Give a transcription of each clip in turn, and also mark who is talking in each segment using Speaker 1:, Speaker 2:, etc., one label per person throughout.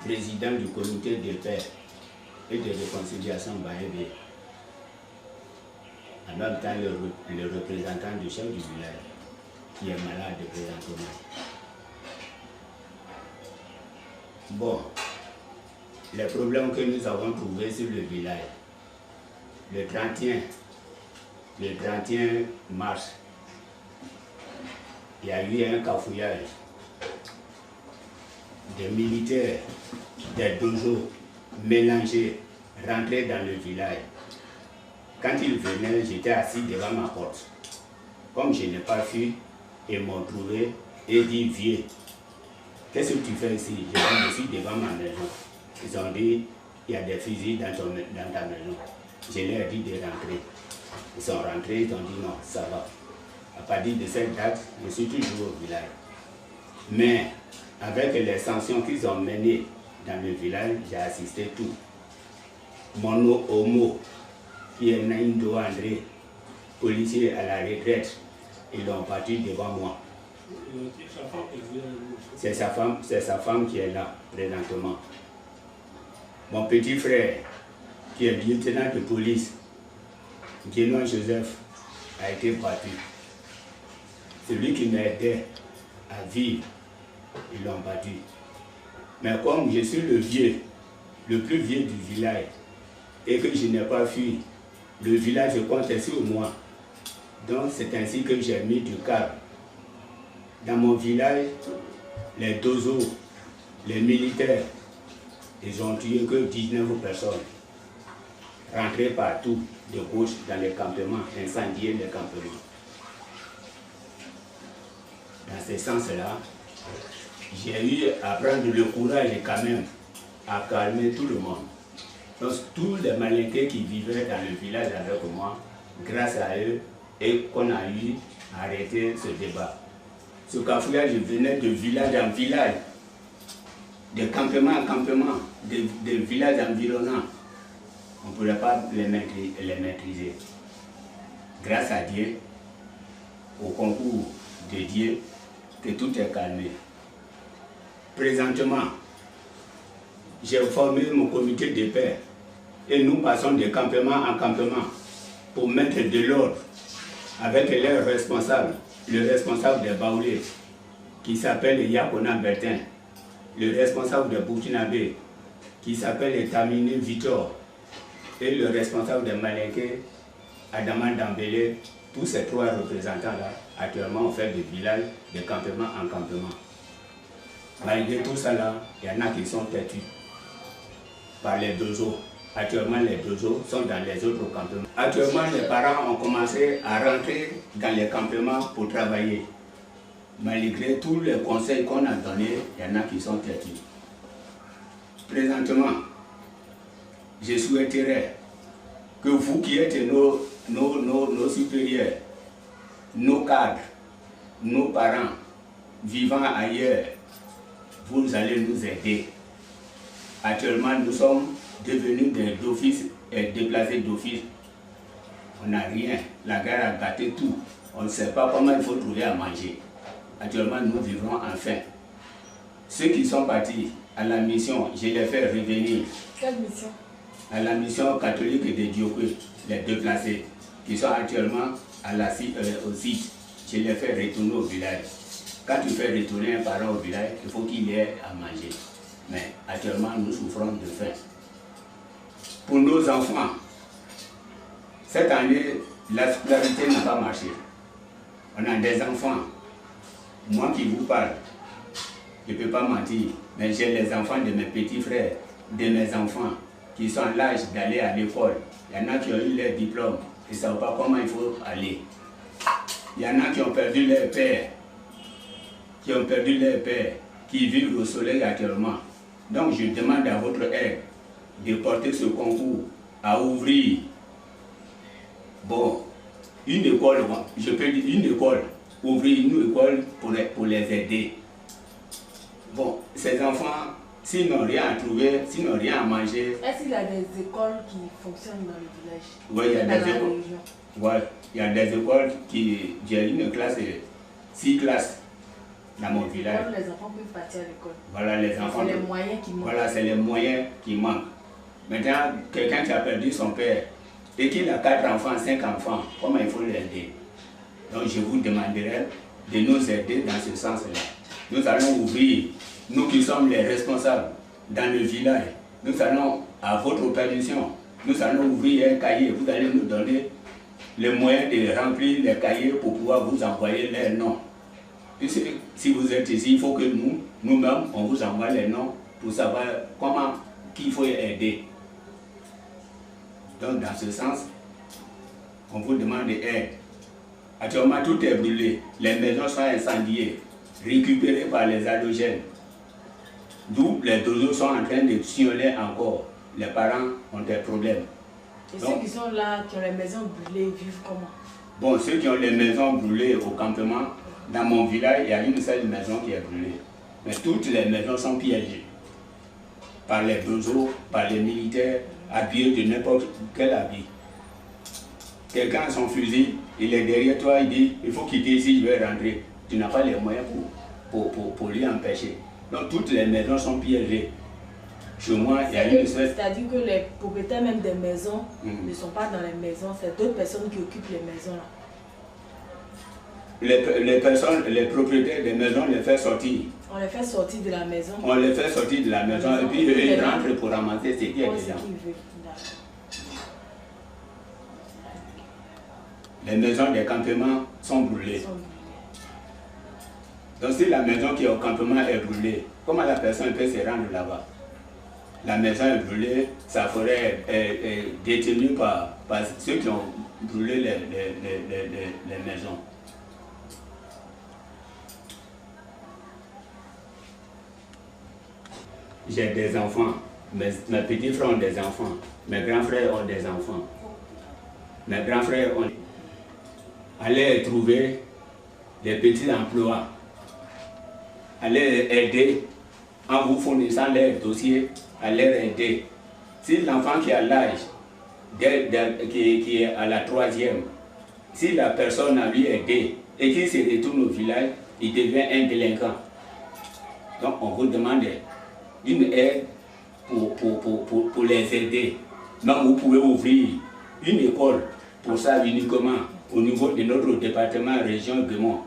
Speaker 1: président du comité de paix et de réconciliation Baébé, en même temps le représentant du chef du village, qui est malade présentement. Bon, les problèmes que nous avons trouvés sur le village, le 31 mars, il y a eu un cafouillage des militaires, des dojos mélangés, rentrés dans le village. Quand ils venaient, j'étais assis devant ma porte. Comme je n'ai pas fui, ils m'ont trouvé et dit, vieux, qu'est-ce que tu fais ici? J'ai dit, je suis devant ma maison. Ils ont dit, il y a des fusils dans ta maison. Je leur ai dit de rentrer. Ils sont rentrés, ils ont dit non, ça va. À partir de cette date, je suis toujours au village. Mais avec les sanctions qu'ils ont menées dans le village, j'ai assisté tout. Mon homo, qui est Naïndo André, policier à la retraite, ils l'ont battu devant moi. C'est sa femme qui est là, présentement. Mon petit frère, qui est lieutenant de police, Guénon Joseph, a été battu. Celui qui m'aidait à vivre, ils l'ont battu. Mais comme je suis le plus vieux du village, et que je n'ai pas fui, le village compte sur moi. Donc c'est ainsi que j'ai mis du calme. Dans mon village, les dozos, les militaires, ils ont tué que 19 personnes. Rentrés partout, de gauche, dans les campements, incendier les campements. Dans ce sens-là, j'ai eu à prendre le courage quand même à calmer tout le monde. Donc tous les malinqués qui vivaient dans le village avec moi, grâce à eux, et qu'on a eu à arrêter ce débat. Ce cafouillage venait de village en village, de campement en campement, de villages environnants. On ne pourrait pas les maîtriser. Grâce à Dieu, au concours de Dieu, que tout est calmé. Présentement, j'ai formé mon comité de paix et nous passons de campement en campement pour mettre de l'ordre avec leurs responsables, le responsable des Baoulés qui s'appelle Yakona Bertin, le responsable des Burkinabé qui s'appelle Tamini Victor et le responsable des Malinqués, Adaman Dambélé. Tous ces trois représentants-là, actuellement, ont fait des villages de campement en campement. Malgré tout ça, là, il y en a qui sont têtus par les dojos. Actuellement, les dojos sont dans les autres campements. Actuellement, les parents ont commencé à rentrer dans les campements pour travailler. Malgré tous les conseils qu'on a donnés, il y en a qui sont têtus. Présentement, je souhaiterais que vous qui êtes nos supérieurs, nos cadres, nos parents vivant ailleurs, vous allez nous aider. Actuellement, nous sommes devenus des offices et déplacés d'office. On n'a rien. La guerre a gâté tout. On ne sait pas comment il faut trouver à manger. Actuellement, nous vivons en faim. Ceux qui sont partis à la mission, je les fais revenir.
Speaker 2: Quelle mission?
Speaker 1: À la mission catholique de Diopé, les déplacés, qui sont actuellement au site, je les fais retourner au village. Quand tu fais retourner un parent au village, il faut qu'il ait à manger. Mais actuellement, nous souffrons de faim. Pour nos enfants, cette année, la scolarité n'a pas marché. On a des enfants. Moi qui vous parle, je ne peux pas mentir, mais j'ai les enfants de mes petits frères, de mes enfants, qui sont à l'âge d'aller à l'école. Il y en a qui ont eu leur diplôme, ils ne savent pas comment il faut aller. Il y en a qui ont perdu leur père, qui vivent au soleil actuellement. Donc je demande à votre aide de porter ce concours à ouvrir. Bon, une école, je peux dire une école, ouvrir une école pour les aider. Bon, ces enfants, s'ils n'ont rien à trouver, s'ils n'ont rien à manger...
Speaker 2: Est-ce qu'il y a des écoles qui fonctionnent dans le village?
Speaker 1: Oui, il y a des écoles. Ouais, il y a des écoles qui... J'ai une classe, 6 classes. dans mon village.
Speaker 2: Les enfants peuvent partir à l'école.
Speaker 1: Voilà, les enfants.
Speaker 2: C'est les moyens qui manquent.
Speaker 1: Voilà, c'est les moyens qui manquent. Maintenant, quelqu'un qui a perdu son père et qu'il a 4 enfants, 5 enfants, comment il faut l'aider? Donc je vous demanderai de nous aider dans ce sens-là. Nous allons ouvrir, nous qui sommes les responsables dans le village, nous allons, à votre permission, nous allons ouvrir un cahier. Vous allez nous donner les moyens de remplir les cahiers pour pouvoir vous envoyer les noms. Puisque si vous êtes ici, il faut que nous-mêmes, on vous envoie les noms pour savoir comment, qu'il faut aider. Donc dans ce sens, on vous demande de l'aide. Actuellement, tout est brûlé. Les maisons sont incendiées, récupérées par les halogènes. D'où les dozos sont en train de sioler encore. Les parents ont des problèmes.
Speaker 2: Et donc, ceux qui sont là, qui ont les maisons brûlées, vivent comment?
Speaker 1: Bon, ceux qui ont les maisons brûlées au campement, dans mon village, il y a une seule maison qui est brûlée. Mais toutes les maisons sont piégées. Par les dozos, par les militaires, habillés de n'importe quel habit. Quelqu'un a son fusil, il est derrière toi, il dit, il faut quitter ici, je vais rentrer. Tu n'as pas les moyens pour lui empêcher. Donc toutes les maisons sont piégées. Chez moi, il y a une espèce...
Speaker 2: C'est-à-dire que les propriétaires même des maisons ne sont pas dans les maisons, c'est d'autres personnes qui occupent les maisons là.
Speaker 1: Les propriétaires des maisons les fait sortir.
Speaker 2: On les fait sortir de la maison.
Speaker 1: On les fait sortir de la maison et puis ils rentrent pour ramasser ce qui est dedans. Les maisons des campements sont brûlées. Donc si la maison qui est au campement est brûlée, comment la personne peut se rendre là-bas? La maison est brûlée, ça ferait être détenu par ceux qui ont brûlé les maisons. J'ai des enfants, mes petits frères ont des enfants, mes grands frères ont des enfants. Mes grands frères ont... Allez trouver des petits emplois, allez aider en vous fournissant leurs dossiers, à leur aider. Si l'enfant qui a l'âge, qui est à la 3e, si la personne a lui aidé et qu'il se retourne au village, il devient un délinquant. Donc on vous demande une aide pour les aider. Donc vous pouvez ouvrir une école pour ça uniquement au niveau de notre département région Guémont,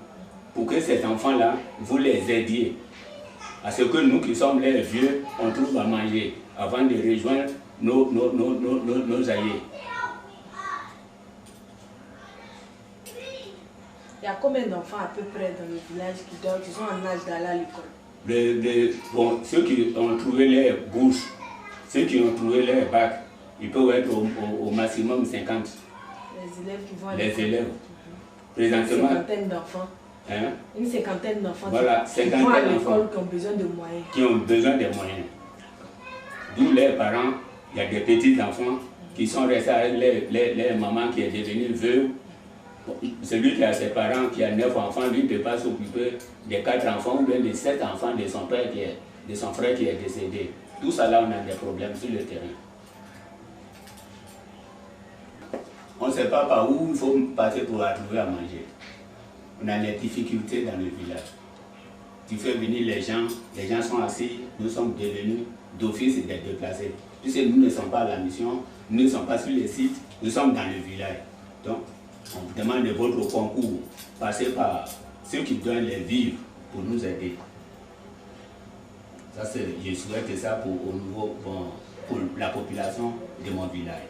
Speaker 1: pour que ces enfants-là, vous les aidiez. À ce que nous qui sommes les vieux, on trouve à manger avant de rejoindre nos aïeux.
Speaker 2: Il y a combien d'enfants à peu près dans le village qui sont en âge d'aller à l'école?
Speaker 1: Bon, ceux qui ont trouvé les bourses, ceux qui ont trouvé les bacs, ils peuvent être au maximum 50.
Speaker 2: Les élèves qui vont à
Speaker 1: l'école. Les élèves. Présentement.
Speaker 2: Une cinquantaine d'enfants.
Speaker 1: Hein?
Speaker 2: Une cinquantaine d'enfants
Speaker 1: voilà,
Speaker 2: qui vont à l'école, qui ont besoin de moyens.
Speaker 1: Qui ont besoin de moyens. D'où les parents, il y a des petits enfants qui sont restés avec les mamans qui est devenue veuve. Celui qui a ses parents, qui a 9 enfants, lui ne peut pas s'occuper des 4 enfants ou bien des 7 enfants de son père, de son frère qui est décédé. Tout ça là, on a des problèmes sur le terrain. On ne sait pas par où il faut passer pour trouver à manger. On a des difficultés dans le village. Tu fais venir les gens sont assis, nous sommes devenus d'office et des déplacés. Puisque nous ne sommes pas à la mission, nous ne sommes pas sur les sites, nous sommes dans le village. Donc, on vous demande de votre concours, passer par ceux qui donnent les vivres pour nous aider. Ça, je souhaite ça pour la population de mon village.